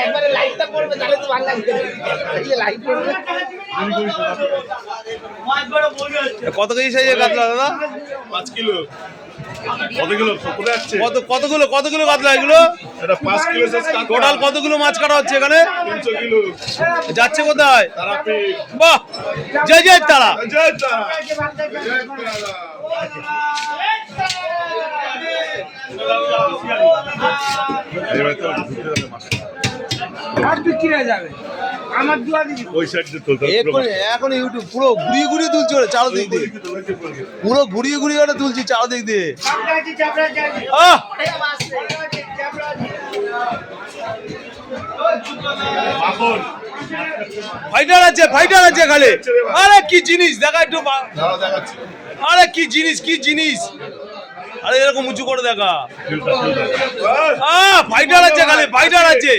একবারে লাইটটা পড়বে তাহলে তো ভালো লাগবে। এই লাইট পড়বে। কত কেজি সাইজের কাতলা দাদা? 5 কিলো। কত কিলো কোথায় আসছে? কতগুলো কাতলা এগুলো? এটা 5 কিলো টোটাল কতগুলো মাছ কাটা হচ্ছে এখানে? 300 কিলো। যাচ্ছে কোথায়? তারাপীঠ। বাহ, জয় জয় তারা। জয় তারা। জয় তারা। এবার তো ঢুকে যাবে মাছ। আর বিক্রি হয়ে যাবে। আমার দুয়া দিবি। ওই সাইড দিয়ে তুলতে হবে। এখন ইউটিউব পুরো ঘুরিয়ে ঘুরিয়ে তুলছি ওরা চারদিক দিয়ে, পুরো ঘুরিয়ে ঘুরিয়ে ওরা তুলছি চারদিক দিয়ে। আহ, ফাইটার আছে খালি। আরে কি জিনিস দেখা একটু, দাঁড়া দেখাচ্ছি। আরে কি জিনিস, আরে এরকম উঁচু করে দেখা। ফাইটার আছে খালি, ফাইটার আছে।